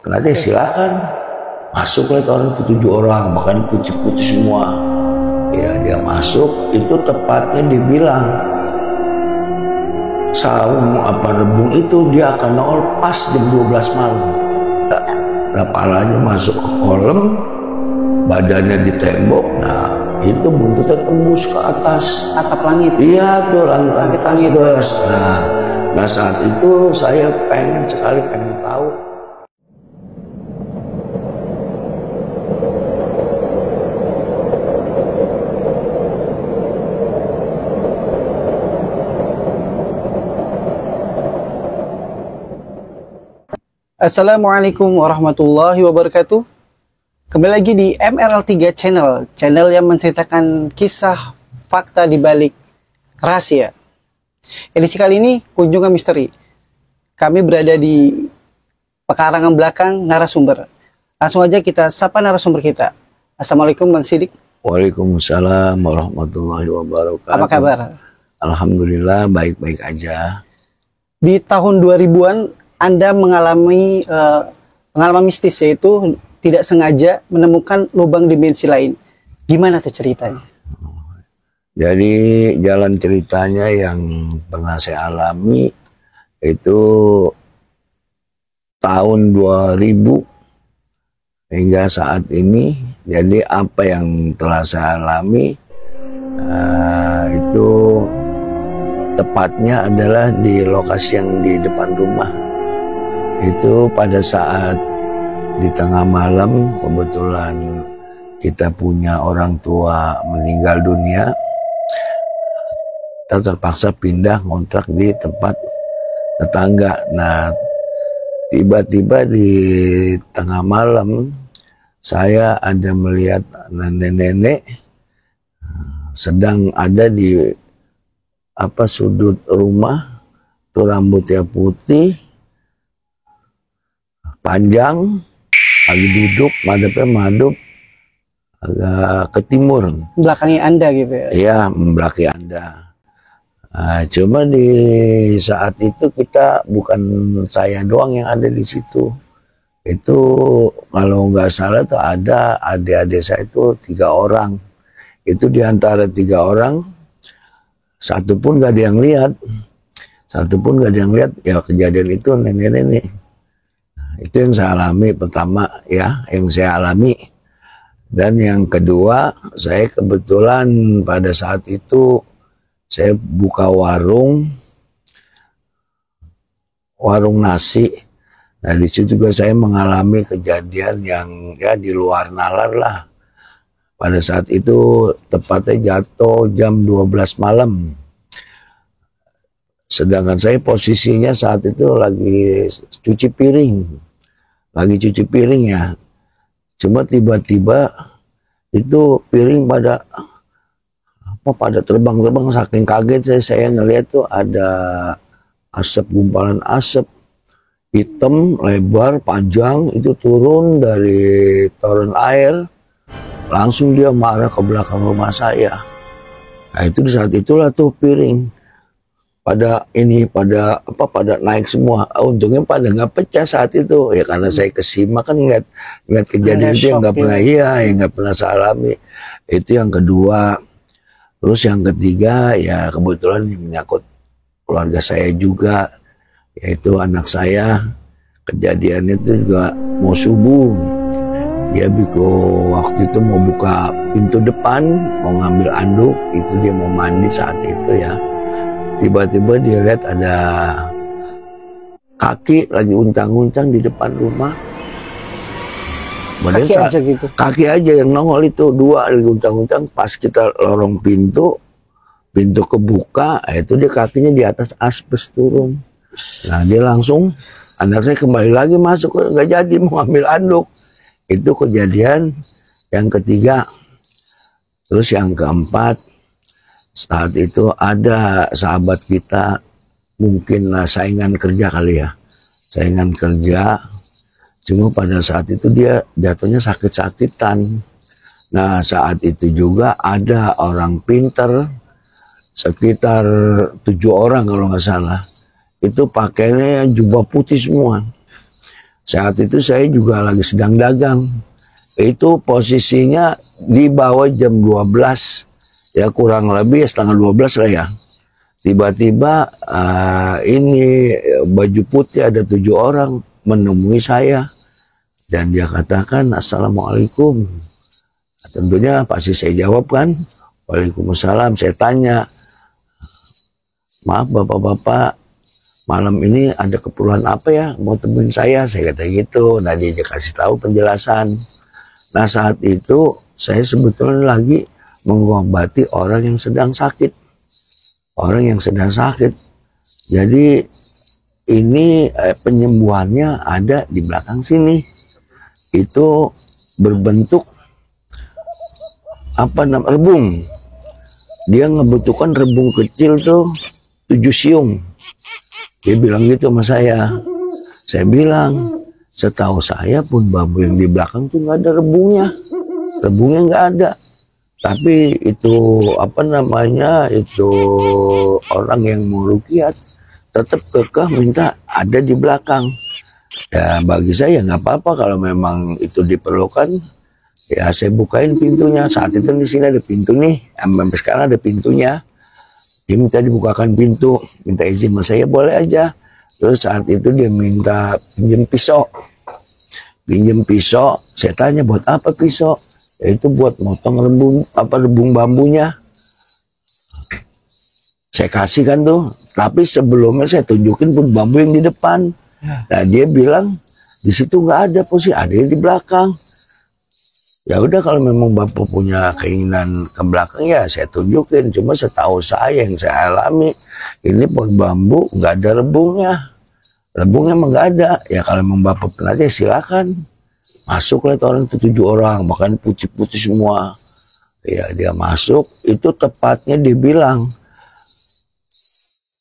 Nanti silakan masuklah itu orang itu 7 orang, makanya putih-putih semua. Ya dia masuk, itu tepatnya dibilang saum rebung itu dia akan nongol pas jam 12 malam. Nah, palanya masuk ke kolam, badannya di tembok. Nah itu buntutnya tembus ke atas atap langit. Iya tuh langit bos. Nah saat itu saya pengen tahu. Assalamualaikum warahmatullahi wabarakatuh. Kembali lagi di MRL3 channel yang menceritakan kisah fakta di balik rahasia. Edisi kali ini kunjungan misteri. Kami berada di pekarangan belakang narasumber. Langsung aja kita sapa narasumber kita. Assalamualaikum Bang Sidik. Waalaikumsalam warahmatullahi wabarakatuh. Apa kabar? Alhamdulillah baik-baik aja. Di tahun 2000-an Anda mengalami pengalaman mistis, yaitu tidak sengaja menemukan lubang dimensi lain. Gimana tuh ceritanya? Jadi jalan ceritanya yang pernah saya alami itu tahun 2000 hingga saat ini. Jadi apa yang telah saya alami itu tepatnya adalah di lokasi yang di depan rumah. Itu pada saat di tengah malam, kebetulan kita punya orang tua meninggal dunia, kita terpaksa pindah ngontrak di tempat tetangga. Nah tiba-tiba di tengah malam saya ada melihat nenek-nenek sedang ada di sudut rumah, tuh rambutnya putih panjang, lagi duduk, madep agak ke timur. Belakangnya Anda gitu ya? Iya, belakang Anda. Nah, cuma di saat itu bukan saya doang yang ada di situ. Itu kalau nggak salah tuh ada adik-adik saya itu 3 orang. Itu di antara 3 orang, satu pun nggak ada yang lihat. Ya kejadian itu nenek-nenek. Itu yang saya alami pertama ya, Dan yang kedua, saya kebetulan pada saat itu saya buka warung nasi. Nah di situ juga saya mengalami kejadian yang ya di luar nalar lah. Pada saat itu tepatnya jatuh jam 12 malam. Sedangkan saya posisinya saat itu lagi cuci piring ya. Cuma tiba-tiba itu piring pada terbang-terbang, saking kaget saya ngelihat tuh ada gumpalan asap hitam lebar panjang itu turun dari toren air, langsung dia marah ke belakang rumah saya. Nah itu di saat itulah tuh piring pada naik semua. Untungnya pada nggak pecah saat itu ya, karena saya kesimak kan ngeliat kejadian itu yang nggak pernah saya alami. Itu yang kedua. Terus yang ketiga ya kebetulan yang menyangkut keluarga saya juga, yaitu anak saya. Kejadiannya itu juga mau subuh, dia waktu itu mau buka pintu depan, mau ngambil anduk, itu dia mau mandi saat itu ya. Tiba-tiba dia lihat ada kaki lagi uncang-uncang di depan rumah. Kaki aja yang nongol itu 2 lagi uncang-uncang. Pas kita lorong pintu kebuka, itu dia kakinya di atas asbes turun. Nah dia langsung, anak saya kembali lagi masuk, nggak jadi mau ngambil anduk. Itu kejadian yang ketiga. Terus yang keempat, saat itu ada sahabat kita, mungkin saingan kerja kali ya, cuma pada saat itu dia jatuhnya sakit-sakitan. Nah saat itu juga ada orang pinter, sekitar 7 orang kalau nggak salah, itu pakainya jubah putih semua. Saat itu saya juga lagi sedang dagang. Itu posisinya di bawah jam 12. Ya kurang lebih setengah 12 lah ya. Tiba-tiba ini baju putih ada 7 orang menemui saya. Dan dia katakan, "Assalamualaikum." Tentunya pasti saya jawab kan, "Waalaikumsalam." Saya tanya, "Maaf bapak-bapak, malam ini ada keperluan apa ya? Mau temuin saya?" Saya kata gitu. Nah dia kasih tahu penjelasan. Nah saat itu saya sebetulnya lagi mengobati orang yang sedang sakit. Orang yang sedang sakit. Jadi ini penyembuhannya ada di belakang sini. Itu berbentuk rebung. Dia ngebentukkan rebung kecil tuh 7 siung. Dia bilang gitu sama saya. Saya bilang, setahu saya pun bambu yang di belakang tuh nggak ada rebungnya. Rebungnya nggak ada. Tapi itu itu orang yang mau rukiat tetap kekeh minta ada di belakang. Ya bagi saya nggak apa-apa kalau memang itu diperlukan. Ya saya bukain pintunya. Saat itu di sini ada pintu nih. Sampai sekarang ada pintunya. Dia minta dibukakan pintu, minta izin sama saya, boleh aja. Terus saat itu dia minta pinjam pisau. Pinjam pisau, saya tanya buat apa pisau? Ya itu buat motong rebung bambunya. Saya kasih kan tuh, tapi sebelumnya saya tunjukin pun bambu yang di depan. Nah dia bilang di situ nggak ada posisi, ada yang di belakang. Ya udah kalau memang bapak punya keinginan ke belakang ya saya tunjukin. Cuma setahu saya yang saya alami ini pohon bambu nggak ada rebungnya. Rebungnya emang nggak ada. Ya kalau memang bapak pernah ya silakan masuk lah orang itu 7 orang, bahkan putih-putih semua. Ya dia masuk itu tepatnya dia bilang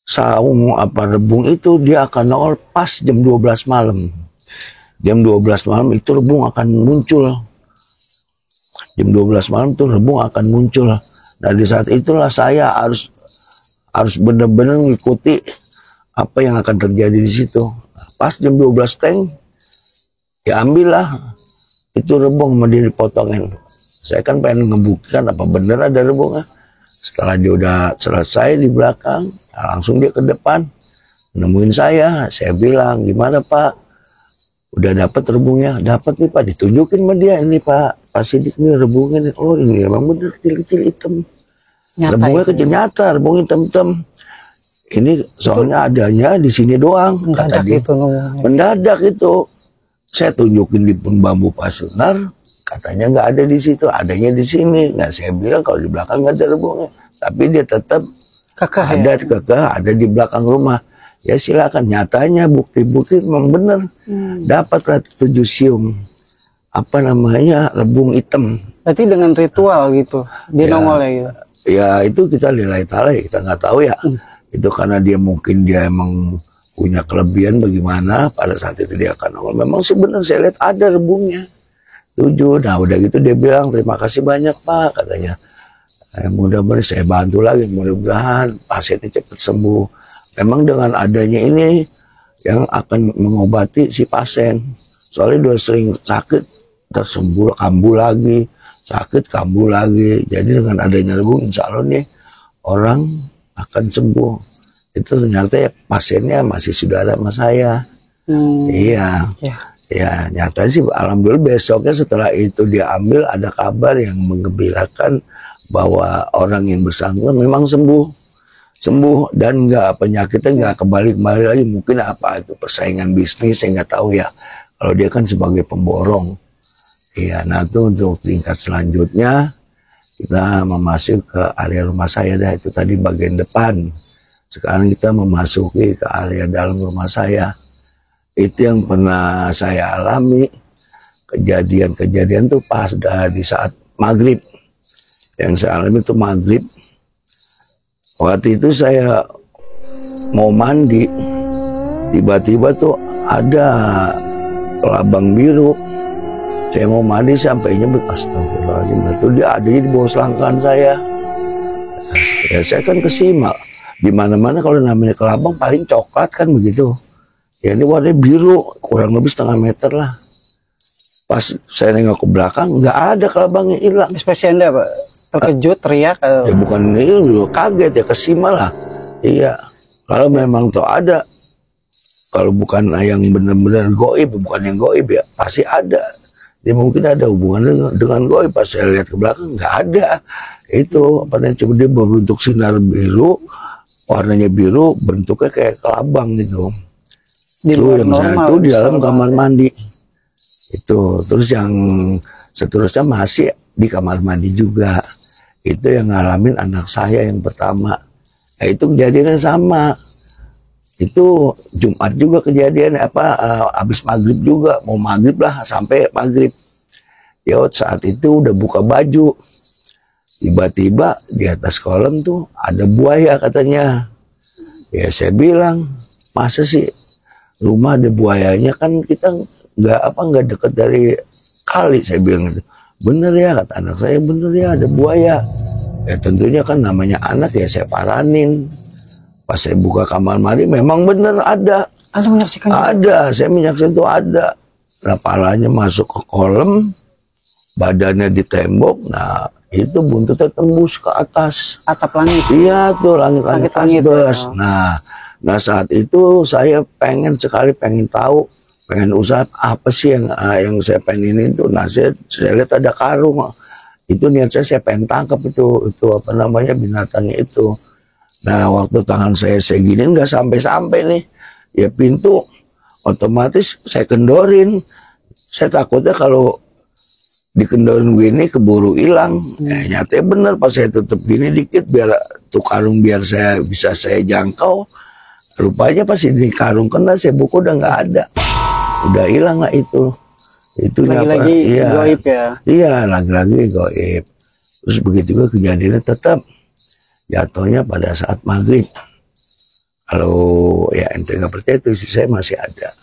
saung rebung itu dia akan nongol pas jam 12 malam. Jam 12 malam itu rebung akan muncul. Jam 12 malam tuh rebung akan muncul. Nah di saat itulah saya harus benar-benar ngikuti apa yang akan terjadi di situ. Pas jam 12 teng, ya ambillah itu rebung sama dia dipotongin. Saya kan pengen ngebuktikan apa bener ada rebungnya. Setelah dia udah selesai di belakang, langsung dia ke depan nemuin saya. Saya bilang, "Gimana Pak? Udah dapat rebungnya?" "Dapat nih Pak." Ditunjukin sama dia, "Ini Pak Sidik nih rebungnya." "Oh ini memang bener kecil-kecil hitam." Nyata rebungnya kecil nyata, rebungnya hitam-hitam. "Ini soalnya adanya di sini doang." Kata dia. Mendadak itu. Saya tunjukin di pun bambu Pak Sunar. Katanya nggak ada di situ, adanya di sini. Nah saya bilang kalau di belakang nggak ada rebungnya, tapi dia tetap ada di belakang rumah. Ya silakan, nyatanya bukti-bukti memang benar. Dapatlah 7 siung rebung hitam. Berarti dengan ritual gitu, dia nongol ya gitu. Ya itu kita lillahi ta'ala ya, kita nggak tahu ya. Itu karena dia mungkin dia emang punya kelebihan bagaimana pada saat itu dia akan nongol. Memang sebenarnya saya lihat ada rebungnya. 7. Nah udah gitu dia bilang, "Terima kasih banyak Pak," katanya. Mudah-mudahan saya bantu lagi, mudah-mudahan pasiennya cepat sembuh. Memang dengan adanya ini yang akan mengobati si pasien. Soalnya udah sering sakit, tersembuh, kambuh lagi, sakit, kambuh lagi. Jadi dengan adanya rebung, insya Allah nih orang akan sembuh. Itu ternyata ya pasiennya masih saudara sama saya. Iya. Ya nyata sih alhamdulillah besoknya setelah itu diambil ada kabar yang menggembirakan bahwa orang yang bersangkutan memang sembuh dan penyakitnya nggak kembali lagi. Mungkin apa itu persaingan bisnis saya nggak tahu ya. Kalau dia kan sebagai pemborong. Iya, nah itu untuk tingkat selanjutnya kita memasuki ke area rumah saya itu tadi bagian depan. Sekarang kita memasuki ke area dalam rumah saya. Itu yang pernah saya alami. Kejadian-kejadian tuh pas di saat maghrib. Yang saya alami itu maghrib. Waktu itu saya mau mandi. Tiba-tiba tuh ada kelabang biru. Saya mau mandi sampai nyebut, astagfirullahaladzim. Itu dia adanya di bawah selangkangan saya. Ya saya kan kesimak. Di mana-mana kalau namanya kelabang paling coklat kan begitu. Ya ini warnanya biru, kurang lebih 1/2 meter lah. Pas saya nengok ke belakang, nggak ada kelabangnya, hilang. Ekspresi Anda, Pak? Terkejut, teriak? Ya bukan itu, kaget ya, kesima lah. Iya, kalau memang tuh ada, kalau bukan yang benar-benar goib, bukan yang goib ya, pasti ada. Dia mungkin ada hubungan dengan goib. Pas saya lihat ke belakang, nggak ada. Itu apa namanya, coba dia berbentuk sinar biru, warnanya biru, bentuknya kayak kelabang gitu. Di Itu luar yang saya normal, itu di dalam bisa kamar banget. mandi. Itu terus yang seterusnya masih di kamar mandi juga. Itu yang ngalamin anak saya yang pertama. Nah, itu kejadiannya sama. Itu Jumat juga kejadian habis maghrib juga, mau maghrib lah sampai maghrib. Ya saat itu udah buka baju. Tiba-tiba di atas kolam tuh ada buaya katanya. Ya saya bilang, masa sih rumah ada buayanya, kan kita nggak dekat dari kali, saya bilang gitu. Bener ya, kata anak saya, bener ya ada buaya. Ya tentunya kan namanya anak ya, saya paranin. Pas saya buka kamar mandi memang bener ada. Anda menyaksikan? Ada, saya menyaksikan itu ada. Nah, palanya masuk ke kolam, badannya di tembok. Nah itu buntutnya tembus ke atas Atap langit. Iya tuh, langit-langit Langit-langit, asbes. ya. Nah saat itu saya pengen tahu, pengen usaha apa sih yang saya pengen ini tuh. Nah saya lihat ada karung, itu niat saya pengen tangkap itu apa namanya binatangnya itu. Nah waktu tangan saya giniin nggak sampai nih, ya pintu otomatis saya kendorin. Saya takutnya kalau dikendorin gini keburu hilang. Nyatanya bener, pas saya tutup gini dikit biar tuh karung biar bisa saya jangkau. Rupanya pas ini karung kena, saya buku udah nggak ada, udah hilang lah itu. Itu Lagi-lagi goib ya. Iya, lagi-lagi goib. Terus begitu juga kejadiannya tetap jatuhnya pada saat maghrib. Kalau ya ente nggak percaya, itu istri saya masih ada,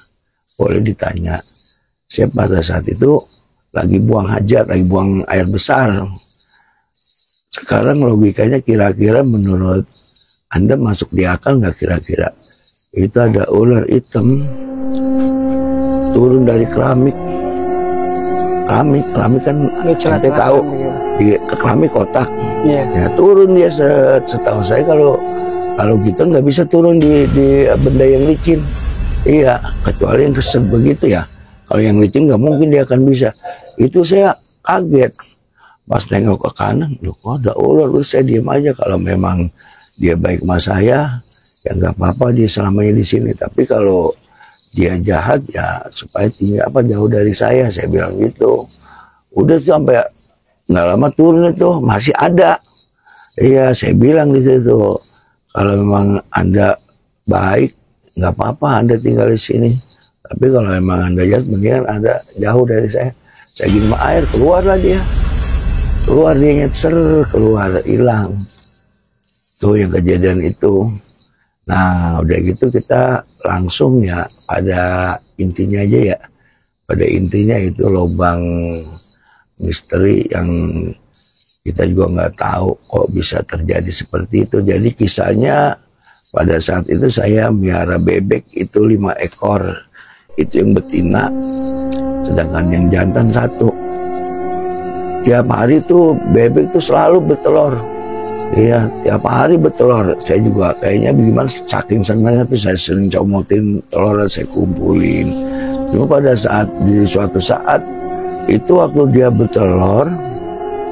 boleh ditanya. Saya pada saat itu lagi buang hajat, lagi buang air besar. Sekarang logikanya kira-kira menurut Anda masuk di akal nggak kira-kira? Itu ada ular hitam turun dari keramik. Keramik kan Anda tahu, di keramik kotak. Yeah. Ya turun dia, setahu saya kalau gitu nggak bisa turun di benda yang licin. Iya, kecuali yang keset begitu ya. Kalau yang licin nggak mungkin dia akan bisa. Itu saya kaget. Pas nengok ke kanan, loh kok ada ular. Terus saya diam aja. Kalau memang dia baik sama saya, ya nggak apa-apa dia selamanya di sini. Tapi kalau dia jahat ya supaya tinggal jauh dari saya bilang gitu. Udah sampai nggak lama turun itu masih ada. Iya, saya bilang di situ, kalau memang Anda baik, nggak apa-apa Anda tinggal di sini. Tapi kalau memang Anda jahat, mendingan Anda jauh dari saya. Saya gini sama air, keluarlah dia. Keluar dia nyecer, keluar, hilang. Tuh yang kejadian itu. Nah, udah gitu kita langsung ya pada intinya aja ya. Pada intinya itu lubang misteri yang kita juga nggak tahu kok bisa terjadi seperti itu. Jadi kisahnya pada saat itu saya miara bebek itu 5 ekor. Itu yang betina, sedangkan yang jantan 1. Tiap hari tuh bebek tuh selalu bertelur. Iya, tiap hari bertelur. Saya juga kayaknya bagaimana, saking senangnya tuh saya sering comotin telur, saya kumpulin. Cuma pada di suatu saat itu waktu dia bertelur,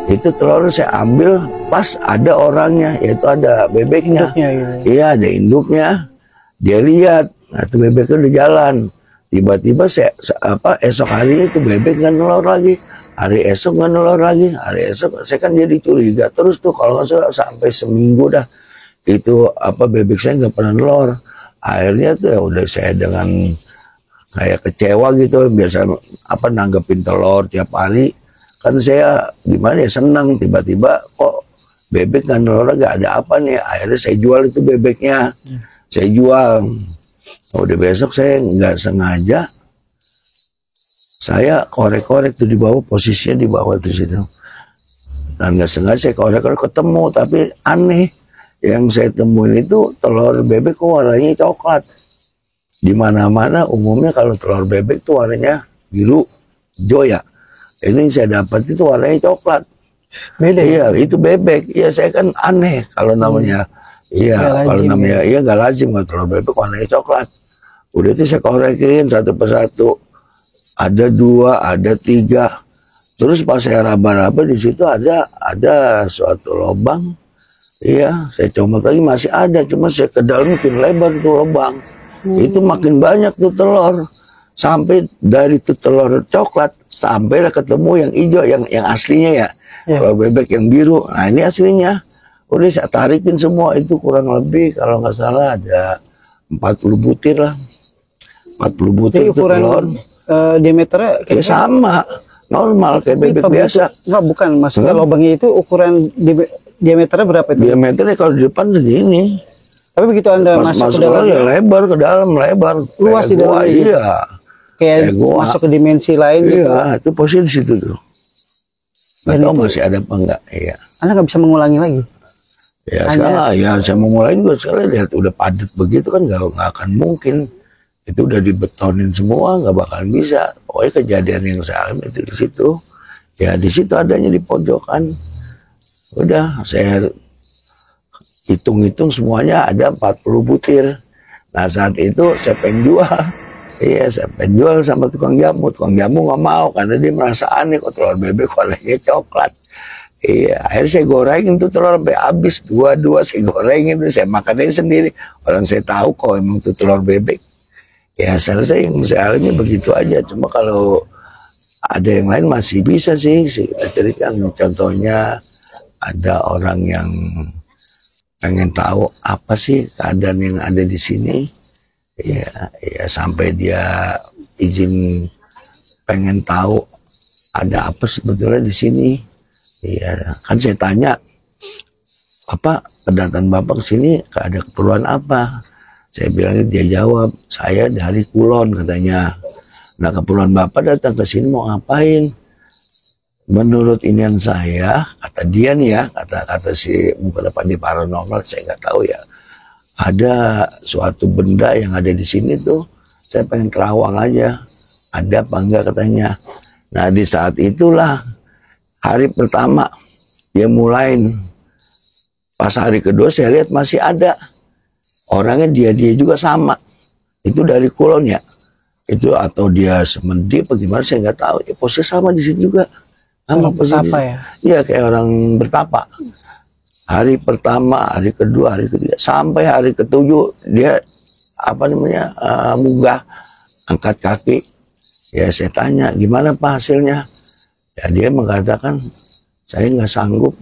itu telur saya ambil pas ada orangnya, yaitu ada bebeknya. Induknya, gitu. Iya, ada induknya. Dia lihat, nah itu bebeknya udah jalan. Tiba-tiba esok harinya itu bebek nggak nelor lagi. Hari esok nggak nelor lagi. Hari esok saya kan jadi curiga terus tuh, kalau nggak salah sampai seminggu dah. Itu bebek saya nggak pernah nelor. Akhirnya tuh ya udah saya dengan kayak kecewa gitu, biasa nanggepin telur tiap hari. Kan saya gimana ya, senang, tiba-tiba kok bebek nggak nelor lagi, ada apa nih? Akhirnya saya jual itu bebeknya. Saya jual. Udah besok saya nggak sengaja, saya korek-korek tuh di bawah, posisinya di bawah tuh situ. Dan nggak sengaja saya korek-korek ketemu, tapi aneh. Yang saya temuin itu telur bebek kok warnanya coklat. di mana-mana umumnya kalau telur bebek tuh warnanya biru, hijau ya. Ini yang saya dapat itu warnanya coklat. Beda ya? Iya, itu bebek. Iya, saya kan aneh kalau namanya. Iya, Nggak kalau lazim namanya iya nggak lazim kalau telur bebek warnanya coklat. Udah itu saya korekin satu persatu. Ada 2, ada 3. Terus pas saya raba-raba di situ ada suatu lubang. Iya, saya comot lagi masih ada, cuma saya ke dalam makin lebar tuh lubang. Itu makin banyak tuh telur. Sampai dari tuh telur coklat sampai ketemu yang hijau yang aslinya ya. Kalau bebek yang biru. Nah, ini aslinya. Udah saya tarikin semua itu kurang lebih kalau nggak salah ada 40 butir lah. 40 butir itu telur. Diameternya Ya sama, normal kayak bebek biasa. Enggak, bukan. Maksudnya lubangnya itu ukuran diameternya berapa itu? Diameternya kalau di depan segini. Tapi begitu Anda masuk ke dalam, ya lebar ke dalam, lebar. Luas di dalam. Iya. Kayak masuk ke dimensi lain gitu. Iya, itu posisi di situ tuh. Nggak tahu masih ada apa enggak. Iya. Anda nggak bisa mengulangi lagi. Ya sekarang ya saya mau mulai juga sekali lihat udah padat begitu kan nggak akan mungkin. Itu udah dibetonin semua, nggak bakalan bisa. Pokoknya kejadian yang saya alami itu di situ. Ya di situ adanya di pojokan. Udah saya hitung-hitung semuanya ada 40 butir. Nah saat itu saya pengen jual. Iya saya pengen jual sama tukang jamu. Tukang jamu nggak mau karena dia merasa aneh kok telur bebek warnanya coklat. Iya, akhirnya saya gorengin tuh telur sampai habis. Dua-dua saya gorengin, saya makannya sendiri. Orang saya tahu kok emang tuh telur bebek. Ya selesai yang saya alami begitu aja. Cuma kalau ada yang lain masih bisa sih kita ceritakan. Contohnya ada orang yang pengen tahu apa sih keadaan yang ada di sini. Ya sampai dia izin pengen tahu ada apa sebetulnya di sini. Iya, kan saya tanya, Bapak kedatangan Bapak ke sini ada keperluan apa? Saya bilang dia jawab, saya dari Kulon katanya. Nah keperluan Bapak datang ke sini mau ngapain? Menurut inian saya, kata dia nih ya, kata si muka depan di paranormal, saya nggak tahu ya. Ada suatu benda yang ada di sini tuh, saya pengen terawang aja. Ada apa enggak katanya. Nah di saat itulah, hari pertama dia mulain. Pas hari kedua saya lihat masih ada. Orangnya dia juga sama. Itu dari Kulon ya. Itu atau dia Semedi apa gimana saya nggak tahu. Ya, posisi sama di situ juga. Sama posisi. Ya? Iya kayak orang bertapa. Hari pertama, hari kedua, hari ketiga, sampai hari ketujuh dia munggah, angkat kaki. Ya saya tanya gimana Pak hasilnya. Ya dia mengatakan saya nggak sanggup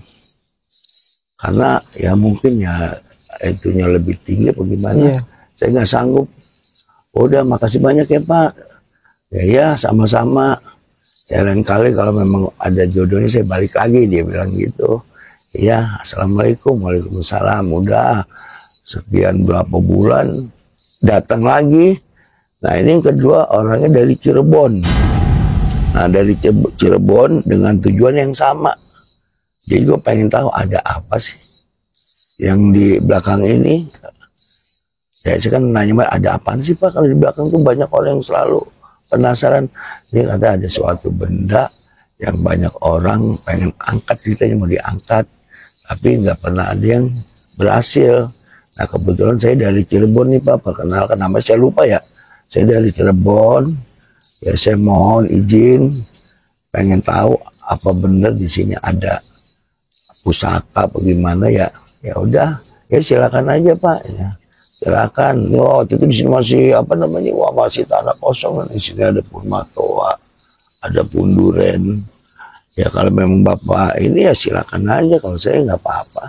karena ya mungkin ya itunya lebih tinggi apa gimana. Saya nggak sanggup. Udah makasih banyak ya Pak. Ya sama-sama. Ya lain kali kalau memang ada jodohnya saya balik lagi, dia bilang gitu. Ya assalamualaikum, waalaikumsalam. Udah sekian berapa bulan datang lagi. Nah ini yang kedua orangnya dari Cirebon. Nah dari Cirebon dengan tujuan yang sama. Dia juga pengen tahu ada apa sih yang di belakang ini. Ya saya kan nanya ada apaan sih Pak, kalau di belakang tuh banyak orang yang selalu penasaran. Dia kata ada suatu benda yang banyak orang pengen angkat, ceritanya mau diangkat tapi nggak pernah ada yang berhasil. Nah kebetulan saya dari Cirebon nih Pak, perkenalkan nama saya lupa ya. Saya dari Cirebon. Ya saya mohon izin pengen tahu apa benar di sini ada pusaka bagaimana ya. Ya udah, ya silakan aja Pak ya. Silakan. Waktu itu di sini masih masih tanah kosong, di sini ada Purmatoa, ada Punduren. Ya kalau memang Bapak ini ya silakan aja, kalau saya nggak apa-apa.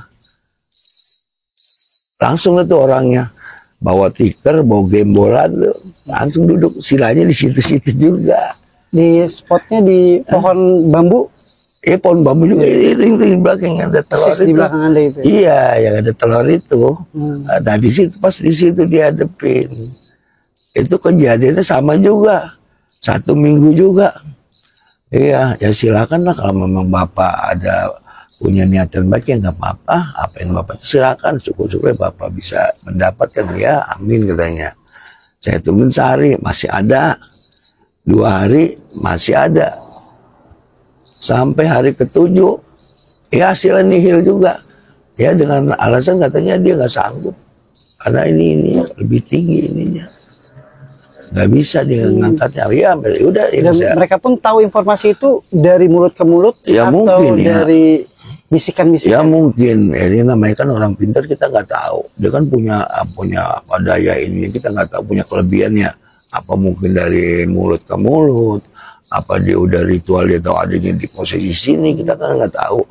Langsung itu orangnya bawa tikar, bawa gembolan, langsung duduk silanya di situ-situ juga. Di spotnya di pohon bambu? Pohon bambu juga itu di belakang yang ada telur itu. Di belakang Anda itu? Iya, yang ada telur itu. Nah di situ pas di situ dia hadepin. Itu kejadiannya sama juga. 1 minggu juga. Iya, ya silakan lah kalau memang Bapak ada punya niatan baik ya nggak apa-apa. Apa yang Bapak silakan, syukur-syukur Bapak bisa mendapatkan ya, amin katanya. Saya tungguin sehari, masih ada. 2 hari, masih ada. Sampai hari ke-7, ya hasilnya nihil juga. Ya dengan alasan katanya dia nggak sanggup. Karena ini lebih tinggi ininya. Nggak bisa dia ngangkatnya. Ya udah. Ya Dan mereka pun tahu informasi itu dari mulut ke mulut ya, atau mungkin, dari bisikan-bisikan. Ya mungkin, ini namanya kan orang pintar, kita nggak tahu. Dia kan punya apa daya ini, kita nggak tahu punya kelebihannya. Apa mungkin dari mulut ke mulut, apa dia udah ritual dia tahu adanya di posisi sini, kita kan nggak tahu.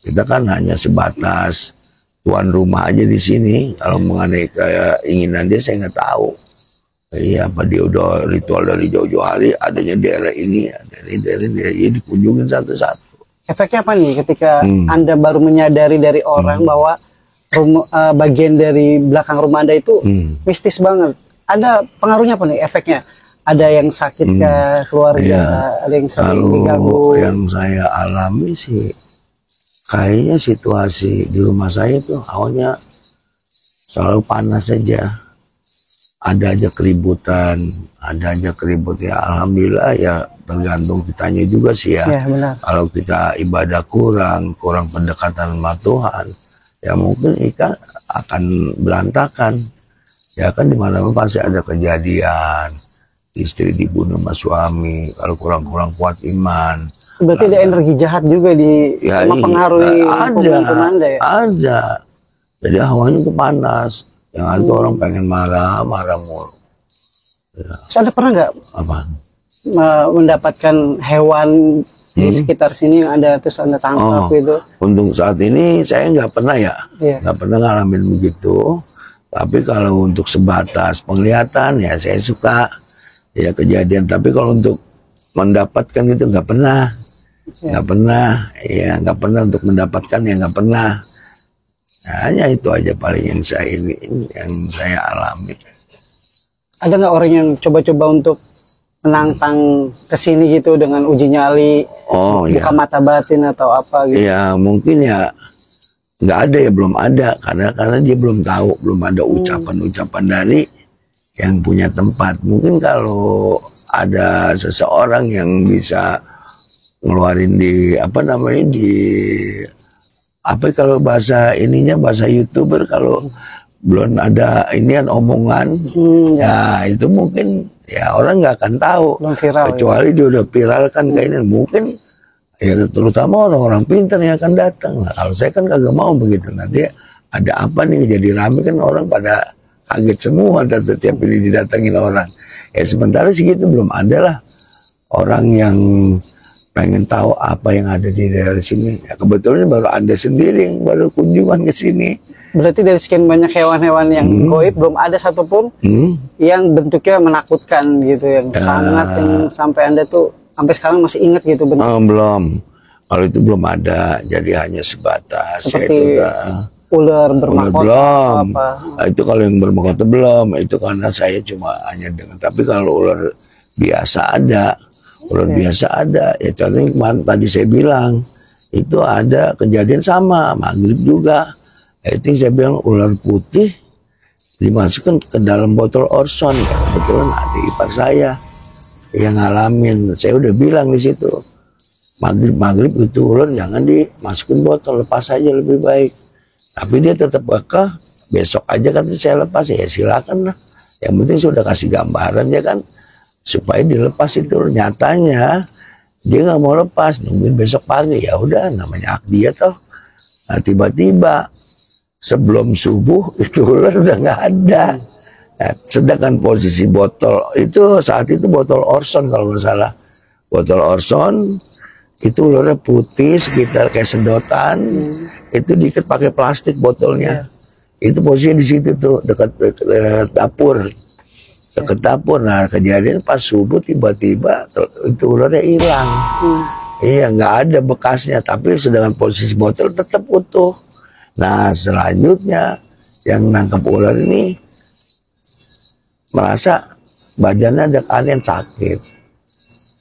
Kita kan hanya sebatas tuan rumah aja di sini. Kalau mengenai keinginan dia saya nggak tahu. Iya, apa dia udah ritual dari jauh-jauh hari, adanya daerah ini, daerah ini dikunjungin satu-satu. Efeknya apa nih ketika Anda baru menyadari dari orang bahwa bagian dari belakang rumah Anda itu mistis banget? Ada pengaruhnya apa nih efeknya? Ada yang sakit ke keluarga, ada yang sering diganggu? Yang saya alami sih, kayaknya situasi di rumah saya tuh awalnya selalu panas saja. Ada aja keributan, ya. Alhamdulillah ya, tergantung kitanya juga sih ya. Ya, benar. Kalau kita ibadah kurang pendekatan sama Tuhan, ya mungkin ikan akan berantakan. Ya kan dimana-mana pasti ada kejadian, istri dibunuh sama suami, kalau kurang kuat iman. Berarti ada energi jahat juga di mempengaruhi hubungan Anda ya? Ada. Jadi hawanya itu panas. Yang ada tuh orang pengen marah mulu. Ya. Anda pernah nggak mendapatkan hewan di sekitar sini yang ada terus Anda tangkap gitu? Untuk saat ini saya nggak pernah ya, nggak pernah ngalamin begitu. Tapi kalau untuk sebatas penglihatan ya saya suka ya kejadian. Tapi kalau untuk mendapatkan itu nggak pernah, nggak pernah untuk mendapatkan ya nggak pernah. Nah, hanya itu aja paling yang saya alami. Ada nggak orang yang coba-coba untuk menantang kesini gitu dengan uji nyali, buka mata batin atau apa gitu? Ya mungkin ya nggak ada ya, belum ada karena dia belum tahu, belum ada ucapan-ucapan dari yang punya tempat. Mungkin kalau ada seseorang yang bisa ngeluarin kalau bahasa YouTuber, kalau belum ada inian omongan, ya itu mungkin ya orang nggak akan tahu. Viral, kecuali dia udah viral kan kayak ini, mungkin ya terutama orang-orang pintar yang akan datang. Nah, kalau saya kan kagak mau begitu, nanti ada apa nih jadi rame kan orang pada kaget semua tiap ini didatangin orang. Ya sementara segitu belum ada lah orang yang pengen tahu apa yang ada di daerah sini. Ya, kebetulan baru Anda sendiri yang baru kunjungan ke sini. Berarti dari sekian banyak hewan-hewan yang goib belum ada satupun yang bentuknya menakutkan gitu, yang sangat yang sampai Anda tuh sampai sekarang masih ingat gitu bentuk. Belum. Kalau itu belum ada. Jadi hanya sebatas seperti ular bermahkota belum. apa? Nah, itu kalau yang bermahkota belum. Itu karena saya cuma hanya dengan. Tapi kalau ular biasa ada. Ular biasa ada, ya contohnya kemarin tadi saya bilang itu ada kejadian sama maghrib juga. Itu yang saya bilang ular putih dimasukkan ke dalam botol Orson. Ya, kebetulan adik ipar saya yang ngalamin. Saya udah bilang di situ maghrib itu ular jangan dimasukin botol, lepas aja lebih baik. Tapi dia tetap kekeh. Besok aja kata saya lepas, ya silakan lah. Yang penting sudah kasih gambaran ya kan, supaya dilepas itu. Nyatanya dia nggak mau lepas, nungguin besok pagi. Ya udah, namanya hak dia toh. Nah tiba-tiba sebelum subuh itu ular udah nggak ada. Nah, sedangkan posisi botol itu saat itu botol Orson kalau nggak salah, botol Orson itu ularnya putih sekitar kayak sedotan. Itu diikat pakai plastik botolnya. Itu posisinya di situ tuh dekat dapur. Dekat dapur. Nah kejadian pas subuh tiba-tiba itu ularnya hilang. Iya, nggak ada bekasnya, tapi sedangkan posisi botol tetap utuh. Nah selanjutnya yang nangkep ular ini merasa badannya ada keahlian sakit.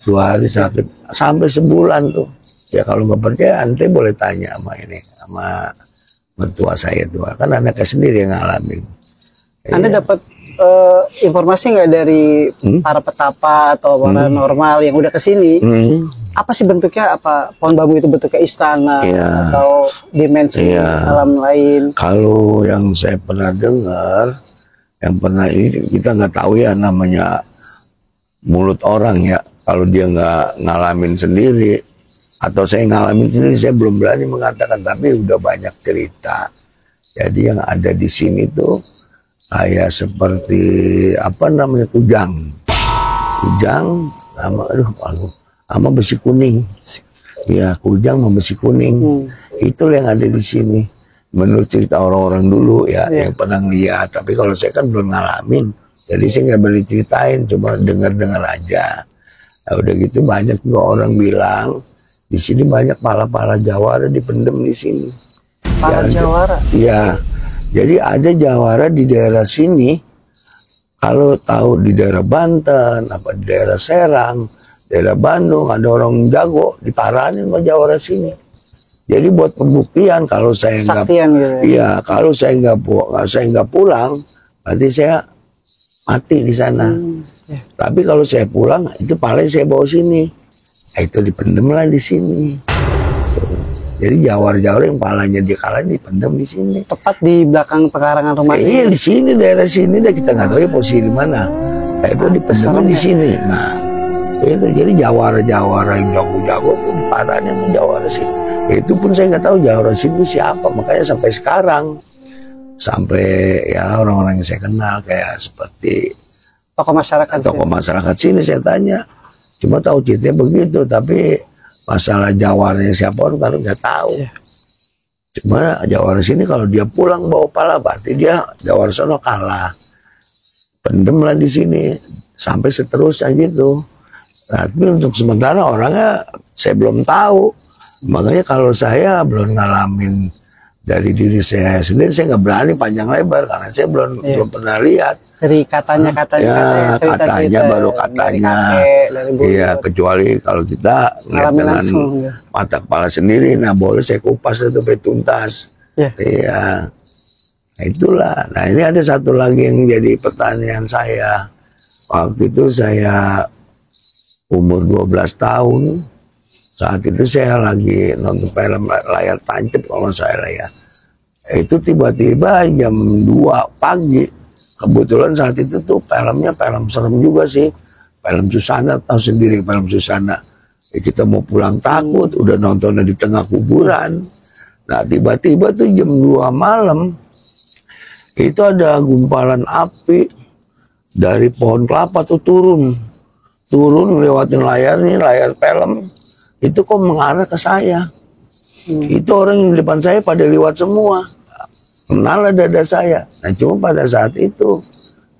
2 hari sakit sampai sebulan tuh. Ya kalau nggak percaya ente boleh tanya sama mertua saya tuh, kan anaknya sendiri yang ngalamin. Anda dapat informasi nggak dari para petapa atau paranormal yang udah kesini? Apa sih bentuknya? Apa pohon bambu itu bentuknya istana atau dimensi alam lain? Kalau yang saya pernah dengar, yang pernah ini kita nggak tahu ya namanya mulut orang ya. Kalau dia nggak ngalamin sendiri atau saya ngalamin sendiri, saya belum berani mengatakan. Tapi udah banyak cerita. Jadi yang ada di sini tuh kayak seperti apa namanya kujang sama besi kuning. Ya, kujang sama besi kuning. Itu yang ada di sini. Menurut cerita orang-orang dulu ya, yang pernah lihat. Tapi kalau saya kan belum ngalamin, jadi saya nggak boleh ceritain, cuma dengar-dengar aja. Nah, udah gitu banyak juga orang bilang di sini banyak pala-pala jawara dipendem di sini. Pala jawara? Iya. Jadi ada jawara di daerah sini. Kalau tahu di daerah Banten, apa di daerah Serang, daerah Bandung, ada orang jago diparanin sama jawara sini. Jadi buat pembuktian kalau saya nggak, iya kalau saya nggak pulang, berarti saya mati di sana. Tapi kalau saya pulang, itu paling saya bawa sini. Nah, itu dipendem lah di sini. Jadi jawar-jawar yang palanya dikalahin dipendam di sini. Tepat di belakang pekarangan rumah. Iya di sini, daerah sini deh, kita nggak tahu ya posisi di mana. Nah, itu dipendam di sini. Nah itu jadi jawara-jawara yang jago-jago tuh diparanin sama jawara sini. Itu pun saya nggak tahu jawara sini itu siapa. Makanya sampai sekarang, sampai ya orang-orang yang saya kenal kayak seperti tokoh masyarakat sini saya tanya. Cuma tahu ceritanya begitu, tapi masalah jawarnya siapa orang taruh nggak tahu. Cuma jawara sini kalau dia pulang bawa pala, berarti dia jawara sono kalah. Pendem lah di sini sampai seterusnya gitu. Nah, tapi untuk sementara orangnya saya belum tahu. Makanya kalau saya belum ngalamin dari diri saya sendiri, saya nggak berani panjang lebar karena saya belum pernah lihat. Dari katanya baru katanya. Iya, kecuali kalau kita ngeliat dengan mata kepala sendiri, nah boleh saya kupas itu sampai tuntas. Iya. Nah, itulah. Nah, ini ada satu lagi yang jadi pertanyaan saya. Waktu itu saya umur 12 tahun. Saat itu saya lagi nonton film layar tancap kalau saya ya. Itu tiba-tiba jam 2 pagi. Kebetulan saat itu tuh filmnya film serem juga sih. Film Susana, tahu sendiri film Susana. Kita mau pulang takut, udah nontonnya di tengah kuburan. Nah tiba-tiba tuh jam 2 malam, itu ada gumpalan api dari pohon kelapa tuh turun. Turun lewatin layar nih, layar film. Itu kok mengarah ke saya. Itu orang yang di depan saya pada lewat semua. Kenal dada saya. Nah cuma pada saat itu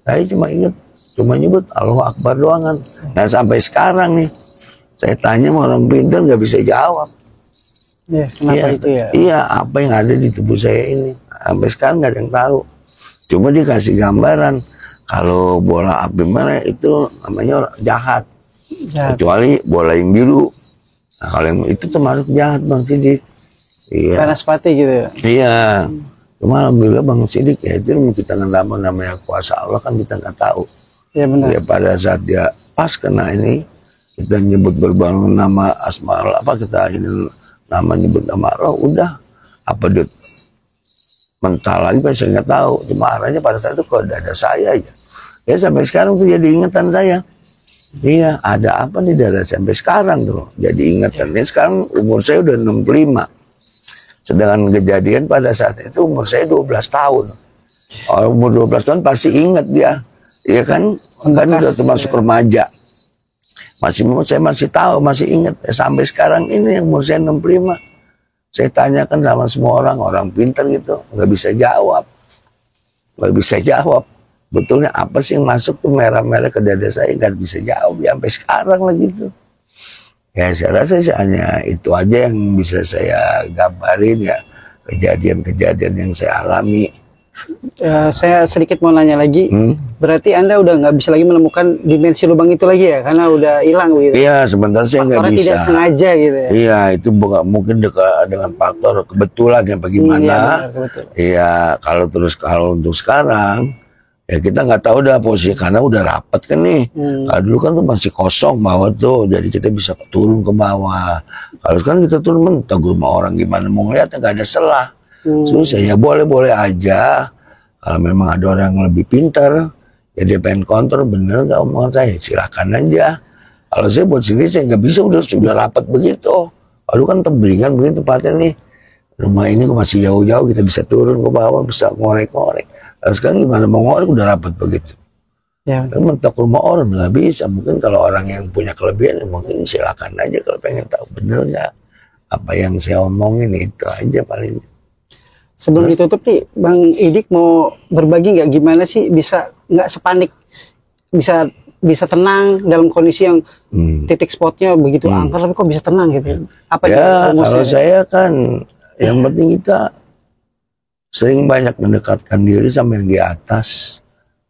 saya cuma ingat, cuma nyebut Allahu Akbar doangan. Nah sampai sekarang nih saya tanya sama orang pintar nggak bisa jawab. Kenapa itu ya? Iya, apa yang ada di tubuh saya ini sampai sekarang nggak ada yang tahu. Cuma dikasih gambaran kalau bola api merah itu namanya jahat. Kecuali bola yang biru. Nah, kalau yang itu termasuk jahat Bang Sidik. Iya. Banaspati gitu ya? Iya. Cuma alhamdulillah Bang Sidik ya itu kita namanya kuasa Allah kan kita nggak tahu. Iya benar. Ya pada saat dia pas kena ini kita nyebut berbangun nama asma Allah, apa kita ini nama nyebut nama Allah udah apa dia mental lagi saya nggak tahu. Cuma arahnya pada saat itu kok ada saya aja. Ya sampai sekarang tuh jadi ingatan saya. Iya ada apa nih dada sampai sekarang tuh jadi ingatan. Ya. Sekarang umur saya udah 65. Sedangkan kejadian pada saat itu umur saya 12 tahun. Orang umur 12 tahun pasti ingat dia. Iya kan? Kan udah termasuk remaja. Saya masih tahu, masih ingat. Sampai sekarang ini yang umur saya 65. Saya tanyakan sama semua orang pintar gitu. Nggak bisa jawab. Nggak bisa jawab. Betulnya apa sih yang masuk tuh merah-merah ke dada saya. Nggak bisa jawab. Ya, sampai sekarang lah gitu. Ya saya rasa hanya itu aja yang bisa saya gambarin ya. Kejadian-kejadian yang saya alami. Saya sedikit mau nanya lagi. Berarti Anda udah nggak bisa lagi menemukan dimensi lubang itu lagi ya? Karena udah hilang gitu. Iya sebentar saya nggak bisa. Tidak sengaja gitu ya? Iya itu mungkin dengan faktor kebetulan ya bagaimana. Iya kalau untuk sekarang Ya kita nggak tahu dah posisi karena udah rapat kan nih. Kalau dulu kan tuh masih kosong bawah tuh, jadi kita bisa turun ke bawah. Kalau sekarang kita turun mentok rumah orang gimana mau ngeliatnya, nggak ada selah. Susah ya, boleh-boleh aja. Kalau memang ada orang yang lebih pintar, ya dia pengen kontrol bener nggak omongan saya, silakan aja. Kalau saya buat sendiri saya nggak bisa, sudah rapat begitu. Lalu kan teblingan begini tempatnya nih. Rumah ini masih jauh-jauh, kita bisa turun ke bawah, bisa ngorek-ngorek. Lalu sekarang gimana mau ngorek udah rapat begitu. Ya. Kan mentok rumah orang nggak bisa. Mungkin kalau orang yang punya kelebihan, mungkin silakan aja kalau pengen tahu bener nggak apa yang saya omongin, itu aja paling. Sebelum ditutup nih, Bang Idik mau berbagi nggak gimana sih bisa nggak sepanik, bisa tenang dalam kondisi yang titik spotnya begitu angker, tapi kok bisa tenang gitu? Apa ya kalau saya kan yang penting kita sering banyak mendekatkan diri sama yang di atas.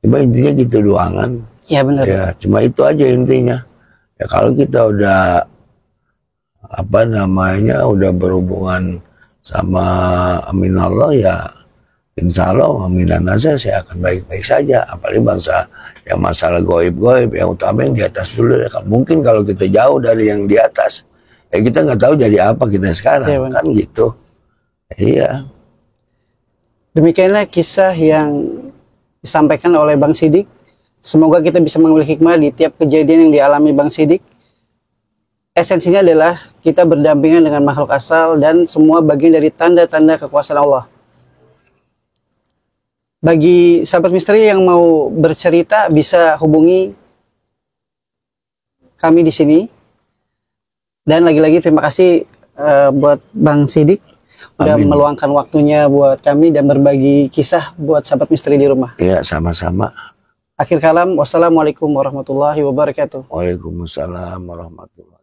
Cuma intinya gitu doangan. Ya benar. Ya cuma itu aja intinya. Ya kalau kita udah udah berhubungan sama amin Allah, ya insya Allah aminan aja saya akan baik-baik saja. Apalagi bangsa yang masalah goib-goib, yang utama yang di atas dulu. Ya. Mungkin kalau kita jauh dari yang di atas, ya kita nggak tahu jadi apa kita sekarang, ya, kan gitu. Iya. Demikianlah kisah yang disampaikan oleh Bang Sidik. Semoga kita bisa mengambil hikmah di tiap kejadian yang dialami Bang Sidik. Esensinya adalah kita berdampingan dengan makhluk asal dan semua bagian dari tanda-tanda kekuasaan Allah. Bagi sahabat misteri yang mau bercerita bisa hubungi kami di sini. Dan lagi-lagi terima kasih buat Bang Sidik udah meluangkan waktunya buat kami dan berbagi kisah buat sahabat misteri di rumah. Iya, sama-sama. Akhir kalam, wassalamualaikum warahmatullahi wabarakatuh. Waalaikumsalam warahmatullahi wabarakatuh.